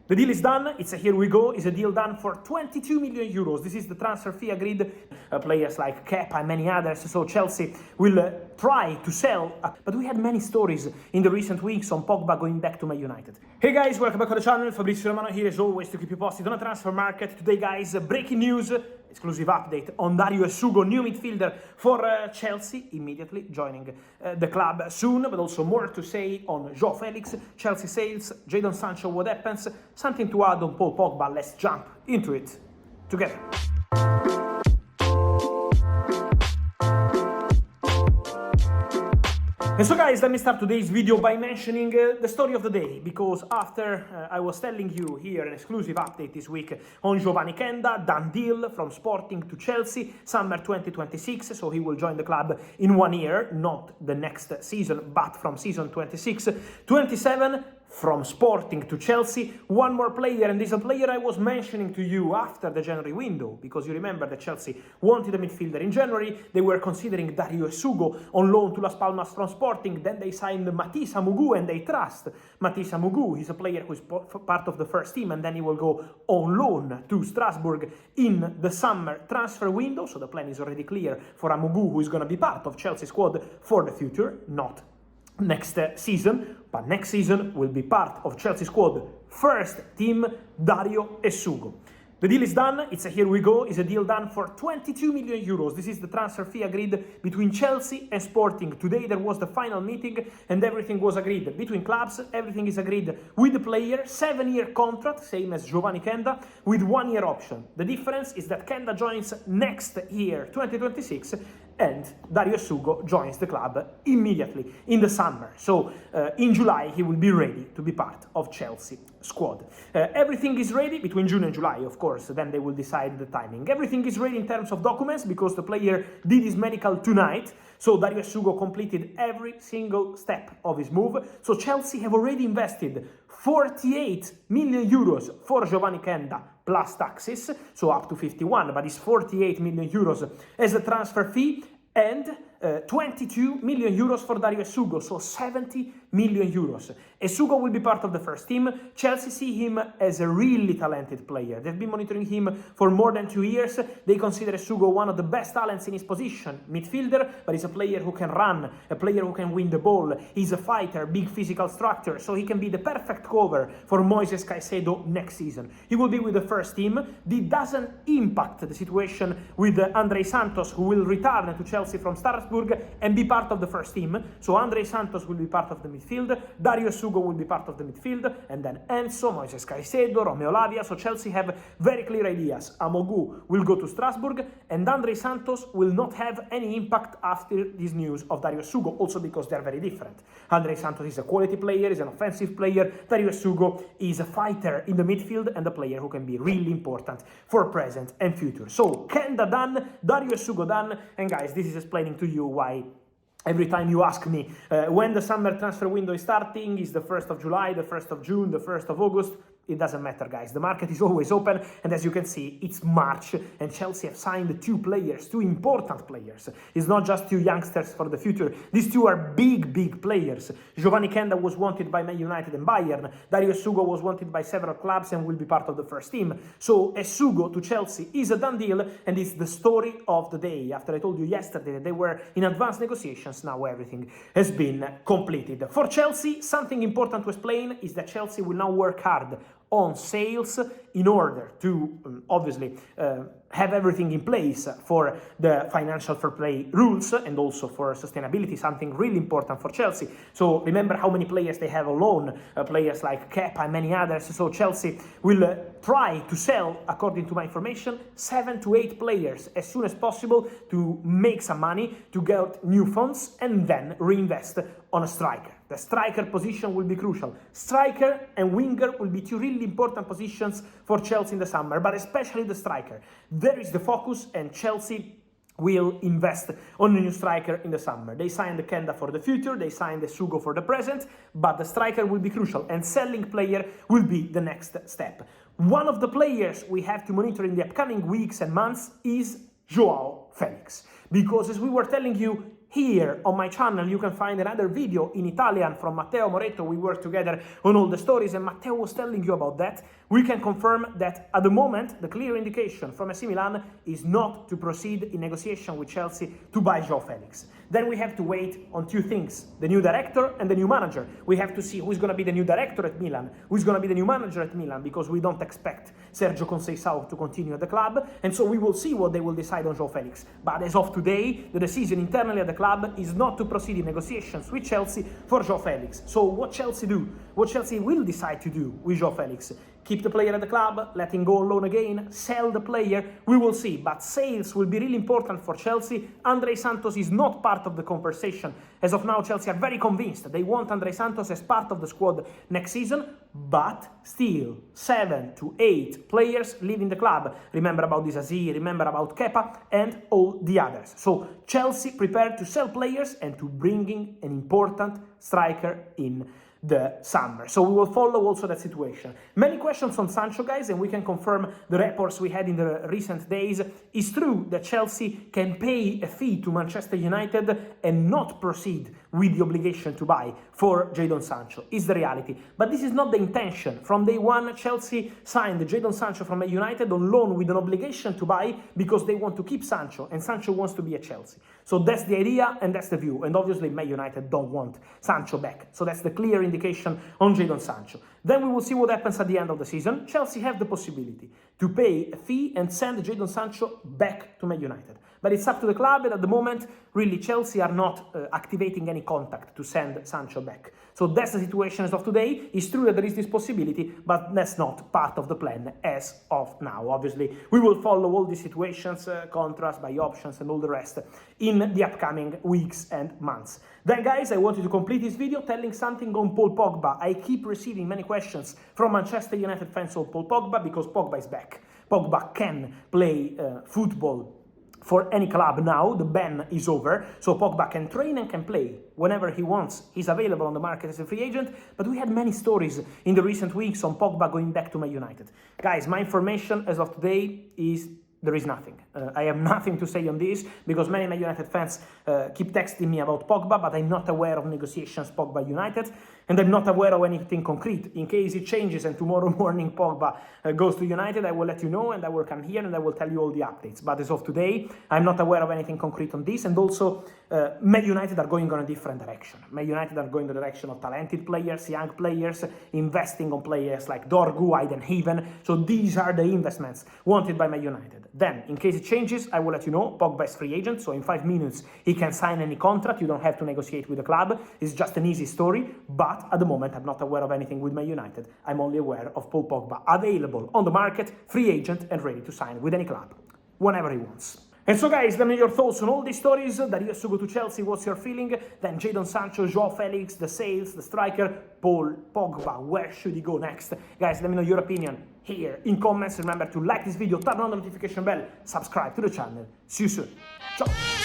The deal is done. It's a here we go. It's a deal done for 22 million euros. This is the transfer fee agreed. Players like Kepa and many others. So Chelsea will try to sell. But we had many stories in the recent weeks on Pogba going back to Man United. Hey guys, welcome back to the channel. Fabrizio Romano here as always to keep you posted on the transfer market. Today guys, breaking news. Exclusive update on Dário Essugo, new midfielder for Chelsea, immediately joining the club soon, but also more to say on Joao Felix, Chelsea sales, Jadon, Sancho, what happens, something to add on Paul Pogba. Let's jump into it together. And so guys, let me start today's video by mentioning the story of the day, because after I was telling you here an exclusive update this week on Giovanni Kenda, done deal from Sporting to Chelsea, summer 2026, so he will join the club in 1 year, not the next season, but from season 26-27, from Sporting to Chelsea. One more player, and this is a player I was mentioning to you after the January window, because you remember that Chelsea wanted a midfielder in January. They were considering Dário Essugo on loan to Las Palmas from Sporting. Then they signed Matissa Mugu, and they trust Matissa Mugu. He's a player who is part of the first team, and then he will go on loan to Strasbourg in the summer transfer window. So the plan is already clear for a Mugu who is going to be part of Chelsea squad for the future, not next season, but next season will be part of Chelsea squad first team, Dário Essugo. The deal is done. It's a here we go. It's a deal done for 22 million euros. This is the transfer fee agreed between Chelsea and Sporting. Today there was the final meeting and everything was agreed between clubs. Everything is agreed with the player. 7-year contract, same as Giovanni Kenda, with 1-year option. The difference is that Kenda joins next year, 2026, and Dário Essugo joins the club immediately in the summer. So in July he will be ready to be part of Chelsea squad. Everything is ready between June and July, of course, then they will decide the timing. Everything is ready in terms of documents because the player did his medical tonight. So Dário Essugo completed every single step of his move. So Chelsea have already invested 48 million euros for Giovanni Kenda plus taxes, so up to 51, but it's 48 million euros as a transfer fee, and 22 million euros for Dário Essugo, so 70 million euros. Essugo will be part of the first team. Chelsea see him as a really talented player. They've been monitoring him for more than 2 years. They consider Essugo one of the best talents in his position, midfielder, but he's a player who can run, a player who can win the ball. He's a fighter, big physical structure, so he can be the perfect cover for Moises Caicedo next season. He will be with the first team. This doesn't impact the situation with Andrei Santos, who will return to Chelsea from Strasbourg and be part of the first team. So Andrei Santos will be part of the midfield, Dário Essugo will be part of the midfield, and then Enzo, Moises Caicedo, Romeo Lavia. So Chelsea have very clear ideas. Amogu will go to Strasbourg, and Andrei Santos will not have any impact after this news of Dário Essugo, also because they're very different. Andrei Santos is a quality player, is an offensive player. Dário Essugo is a fighter in the midfield and a player who can be really important for present and future. So Kenda done, Dário Essugo done, and guys, this is explaining to you why every time you ask me when the summer transfer window is starting, is the 1st of July, the 1st of June, the 1st of August, it doesn't matter, guys. The market is always open, and as you can see, it's March, and Chelsea have signed 2 players, 2 important players. It's not just 2 youngsters for the future. These 2 are big players. Giovanni Kenda was wanted by Man United and Bayern. Dário Essugo was wanted by several clubs and will be part of the first team. So Essugo to Chelsea is a done deal, and it's the story of the day. After I told you yesterday that they were in advanced negotiations, now everything has been completed. For Chelsea, something important to explain is that Chelsea will now work hard on sales in order to obviously have everything in place for the financial fair play rules and also for sustainability, something really important for Chelsea. So remember how many players they have on loan, players like Kepa and many others. So Chelsea will try to sell, according to my information, 7 to 8 players as soon as possible to make some money, to get new funds, and then reinvest on a striker. The striker position will be crucial. Striker and winger will be 2 really important positions for Chelsea in the summer, but especially the striker. There is the focus, and Chelsea will invest on a new striker in the summer. They signed Kenda for the future, they signed Essugo for the present, but the striker will be crucial, and selling player will be the next step. One of the players we have to monitor in the upcoming weeks and months is Joao Felix, because as we were telling you, here on my channel you can find another video in Italian from Matteo Moretto. We work together on all the stories, and Matteo was telling you about that. We can confirm that at the moment the clear indication from AC Milan is not to proceed in negotiation with Chelsea to buy Joao Felix. Then we have to wait on two things: the new director and the new manager. We have to see who's going to be the new director at Milan, who's going to be the new manager at Milan, because we don't expect Sergio Conceição to continue at the club, and so we will see what they will decide on Joao Felix. But as of today, the decision internally at the club is not to proceed in negotiations with Chelsea for Joao Felix. So what Chelsea do? What Chelsea will decide to do with Joao Felix? Keep the player at the club, let him go on loan again, sell the player, we will see. But sales will be really important for Chelsea. André Santos is not part of the conversation. As of now, Chelsea are very convinced they want André Santos as part of the squad next season, but still 7 to 8 players leaving the club. Remember about Disasi, remember about Kepa and all the others. So Chelsea prepared to sell players and to bring in an important striker in the summer. So we will follow also that situation. Many questions on Sancho, guys, and we can confirm the reports we had in the recent days. It's true that Chelsea can pay a fee to Manchester United and not proceed with the obligation to buy for Jadon Sancho. Is the reality. But this is not the intention. From day one, Chelsea signed Jadon Sancho from Man United on loan with an obligation to buy because they want to keep Sancho, and Sancho wants to be at Chelsea. So that's the idea and that's the view. And obviously Man United don't want Sancho back. So that's the clear indication on Jadon Sancho. Then we will see what happens at the end of the season. Chelsea have the possibility to pay a fee and send Jadon Sancho back to Man United. But it's up to the club, and at the moment, really, Chelsea are not activating any contact to send Sancho back. So that's the situation as of today. It's true that there is this possibility, but that's not part of the plan as of now. Obviously, we will follow all these situations, contracts, buy options, and all the rest in the upcoming weeks and months. Then, guys, I wanted to complete this video telling something on Paul Pogba. I keep receiving many questions from Manchester United fans on Paul Pogba because Pogba is back. Pogba can play football for any club now. The ban is over, so Pogba can train and can play whenever he wants. He's available on the market as a free agent, but we had many stories in the recent weeks on Pogba going back to Man United. Guys, my information as of today is there is nothing. I have nothing to say on this because many Man United fans keep texting me about Pogba, but I'm not aware of negotiations Pogba United, and I'm not aware of anything concrete. In case it changes and tomorrow morning Pogba goes to United, I will let you know, and I will come here and I will tell you all the updates. But as of today, I'm not aware of anything concrete on this, and also Man United are going on a different direction. Man United are going the direction of talented players, young players, investing on players like Dorgu, Heidenheven. So these are the investments wanted by Man United. Then, in case it changes, I will let you know. Pogba is free agent, so in 5 minutes he can sign any contract. You don't have to negotiate with the club. It's just an easy story. But at the moment, I'm not aware of anything with Man United. I'm only aware of Paul Pogba available on the market, free agent, and ready to sign with any club whenever he wants. And so, guys, let me know your thoughts on all these stories. Dário Essugo to Chelsea, what's your feeling? Then Jadon Sancho, Joao Felix, the sales, the striker, Paul Pogba, where should he go next? Guys, let me know your opinion here in comments. Remember to like this video, turn on the notification bell, subscribe to the channel. See you soon. Ciao!